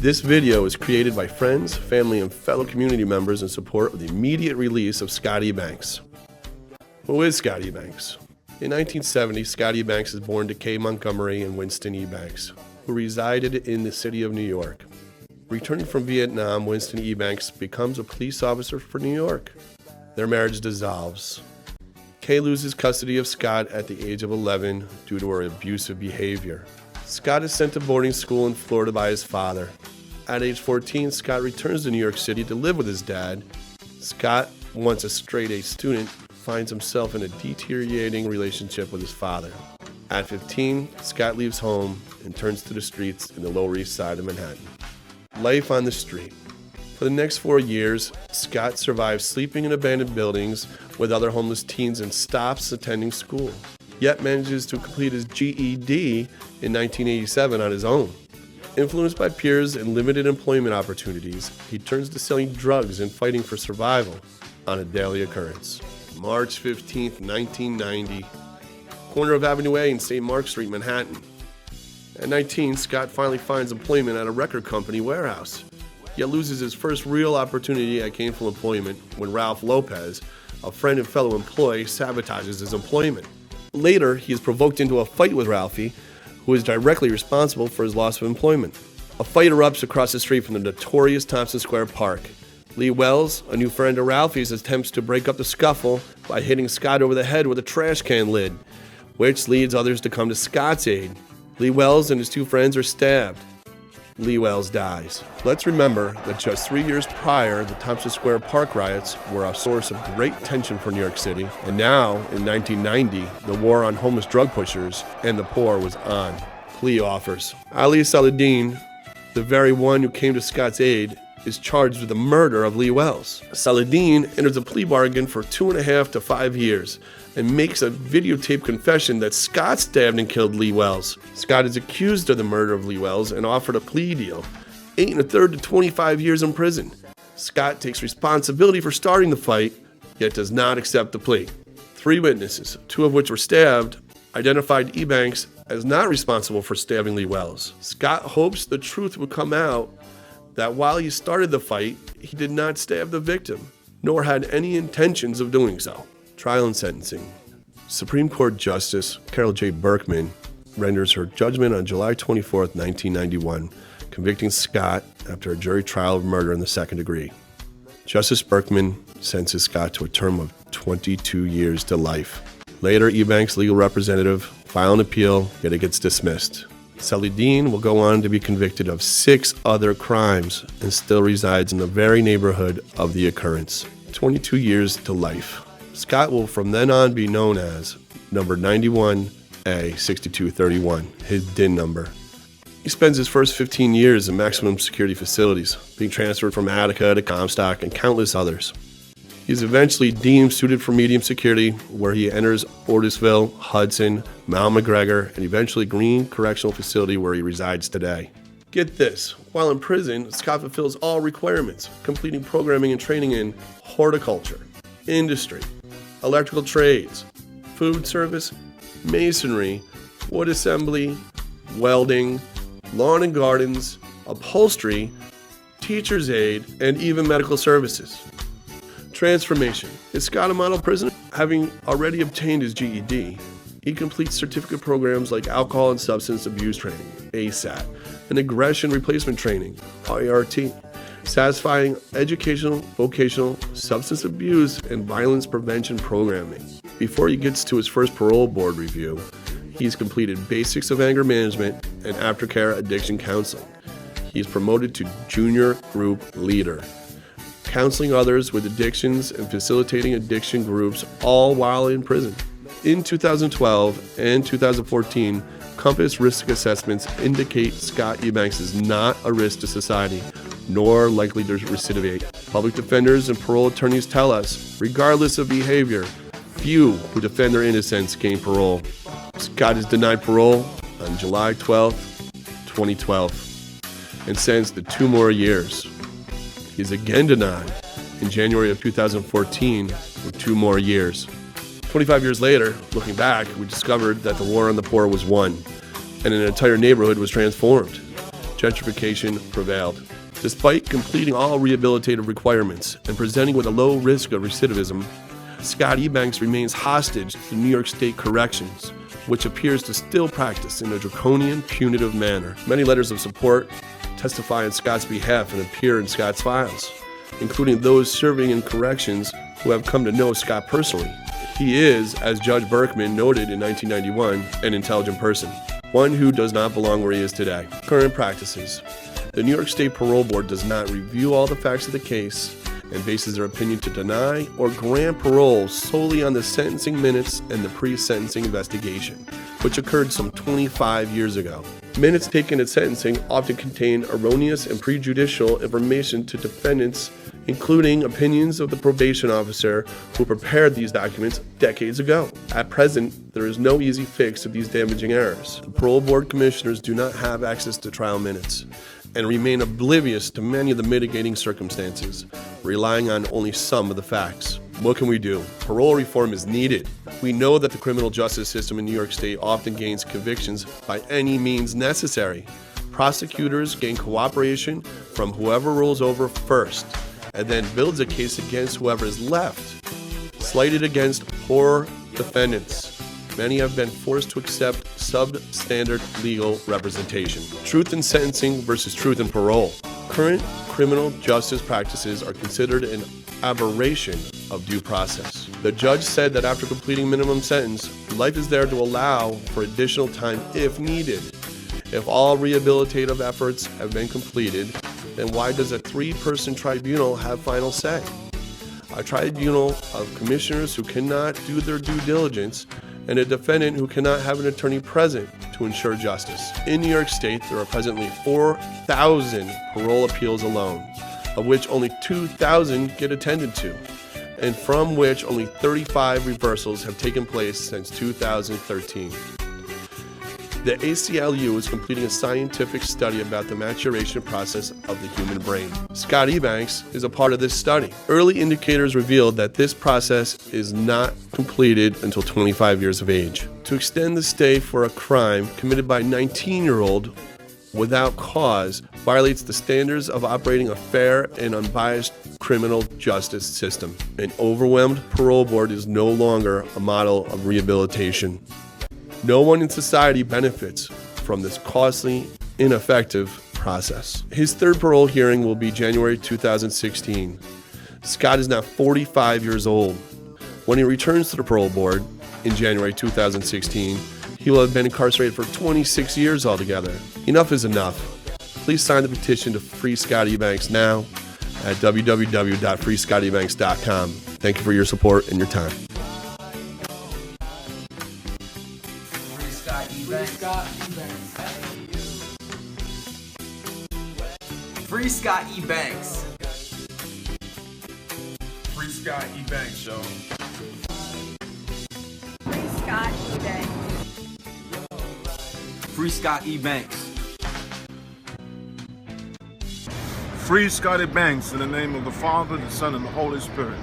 This video was created by friends, family, and fellow community members in support of the immediate release of Scott Ebanks. Who is Scott Ebanks? In 1970, Scott Ebanks is born to Kay Montgomery and Winston Ebanks, who resided in the city of New York. Returning from Vietnam, Winston Ebanks becomes a police officer for New York. Their marriage dissolves. Kay loses custody of Scott at the age of 11 due to her abusive behavior. Scott is sent to boarding school in Florida by his father. At age 14, Scott returns to New York City to live with his dad. Scott, once a straight-A student, finds himself in a deteriorating relationship with his father. At 15, Scott leaves home and turns to the streets in the Lower East Side of Manhattan. Life on the street. For the next 4 years, Scott survives sleeping in abandoned buildings with other homeless teens and stops attending school, yet manages to complete his GED in 1987 on his own. Influenced by peers and limited employment opportunities, he turns to selling drugs and fighting for survival on a daily occurrence. March 15, 1990, corner of Avenue A and St. Mark Street, Manhattan. At 19, Scott finally finds employment at a record company warehouse, yet loses his first real opportunity at gainful employment when Ralph Lopez, a friend and fellow employee, sabotages his employment. Later, he is provoked into a fight with Ralphie, who is directly responsible for his loss of employment. A fight erupts across the street from the notorious Tompkins Square Park. Lee Wells, a new friend of Ralphie's, attempts to break up the scuffle by hitting Scott over the head with a trash can lid, which leads others to come to Scott's aid. Lee Wells and his two friends are stabbed. Lee Wells dies. Let's remember that just 3 years prior, the Tompkins Square Park riots were a source of great tension for New York City. And now, in 1990, the war on homeless drug pushers and the poor was on. Plea offers. Ali Saladin, the very one who came to Scott's aid, is charged with the murder of Lee Wells. Saladin enters a plea bargain for 2.5 to 5 years and makes a videotape confession that Scott stabbed and killed Lee Wells. Scott is accused of the murder of Lee Wells and offered a plea deal, 8 1/3 to 25 years in prison. Scott takes responsibility for starting the fight, yet does not accept the plea. 3 witnesses, 2 of which were stabbed, identified Ebanks as not responsible for stabbing Lee Wells. Scott hopes the truth would come out that while he started the fight, he did not stab the victim, nor had any intentions of doing so. Trial and sentencing. Supreme Court Justice Carol J. Berkman renders her judgment on July 24, 1991, convicting Scott after a jury trial of murder in the second degree. Justice Berkman sentences Scott to a term of 22 years to life. Later, Ebanks' legal representative filed an appeal, yet it gets dismissed. Saladin will go on to be convicted of 6 other crimes and still resides in the very neighborhood of the occurrence. 22 years to life. Scott will from then on be known as number 91A6231, his DIN number. He spends his first 15 years in maximum security facilities, being transferred from Attica to Comstock and countless others. He is eventually deemed suited for medium security, where he enters Otisville, Hudson, Mount McGregor, and eventually Green Correctional Facility, where he resides today. Get this, while in prison, Scott fulfills all requirements, completing programming and training in horticulture, industry, electrical trades, food service, masonry, wood assembly, welding, lawn and gardens, upholstery, teacher's aid, and even medical services. Transformation. Is Scott a model prisoner? Having already obtained his GED, he completes certificate programs like Alcohol and Substance Abuse Training, ASAT, and Aggression Replacement Training, IRT, satisfying educational, vocational, substance abuse, and violence prevention programming. Before he gets to his first parole board review, he's completed basics of anger management and aftercare addiction counseling. He is promoted to junior group leader, counseling others with addictions and facilitating addiction groups, all while in prison. In 2012 and 2014, Compass risk assessments indicate Scott Ebanks is not a risk to society, nor likely to recidivate. Public defenders and parole attorneys tell us, regardless of behavior, few who defend their innocence gain parole. Scott is denied parole on July 12, 2012, and sentenced to 2 more years. He is again denied in January of 2014 for 2 more years. 25 years later, looking back, we discovered that the war on the poor was won, and an entire neighborhood was transformed. gentrification prevailed. Despite completing all rehabilitative requirements and presenting with a low risk of recidivism, Scott Ebanks remains hostage to New York State Corrections, which appears to still practice in a draconian, punitive manner. Many letters of support testify on Scott's behalf and appear in Scott's files, including those serving in corrections who have come to know Scott personally. He is, as Judge Berkman noted in 1991, an intelligent person, one who does not belong where he is today. Current practices. The New York State Parole Board does not review all the facts of the case and bases their opinion to deny or grant parole solely on the sentencing minutes and the pre-sentencing investigation, which occurred some 25 years ago. Minutes taken at sentencing often contain erroneous and prejudicial information to defendants, including opinions of the probation officer who prepared these documents decades ago. At present, there is no easy fix to these damaging errors. The parole board commissioners do not have access to trial minutes and remain oblivious to many of the mitigating circumstances, relying on only some of the facts. What can we do? Parole reform is needed. We know that the criminal justice system in New York State often gains convictions by any means necessary. Prosecutors gain cooperation from whoever rolls over first, and then builds a case against whoever is left, slighted against poor defendants. Many have been forced to accept substandard legal representation. Truth in sentencing versus truth in parole. Current criminal justice practices are considered an aberration of due process. The judge said that after completing minimum sentence, life is there to allow for additional time if needed. If all rehabilitative efforts have been completed, then why does a 3-person tribunal have final say? A tribunal of commissioners who cannot do their due diligence and a defendant who cannot have an attorney present to ensure justice. In New York State, there are presently 4,000 parole appeals alone, of which only 2,000 get attended to, and from which only 35 reversals have taken place since 2013. The ACLU is completing a scientific study about the maturation process of the human brain. Scott Ebanks is a part of this study. Early indicators revealed that this process is not completed until 25 years of age. To extend the stay for a crime committed by a 19-year-old without cause violates the standards of operating a fair and unbiased criminal justice system. An overwhelmed parole board is no longer a model of rehabilitation. No one in society benefits from this costly, ineffective process. His third parole hearing will be January 2016. Scott is now 45 years old. When he returns to the parole board in January 2016, he will have been incarcerated for 26 years altogether. Enough is enough. Please sign the petition to free Scott Ebanks now at www.freescottebanks.com. Thank you for your support and your time. Free Scott Ebanks. Free Scott Ebanks, yo. Free Scott Ebanks. Free Scott Ebanks. Free Scotty Banks in the name of the Father, the Son, and the Holy Spirit.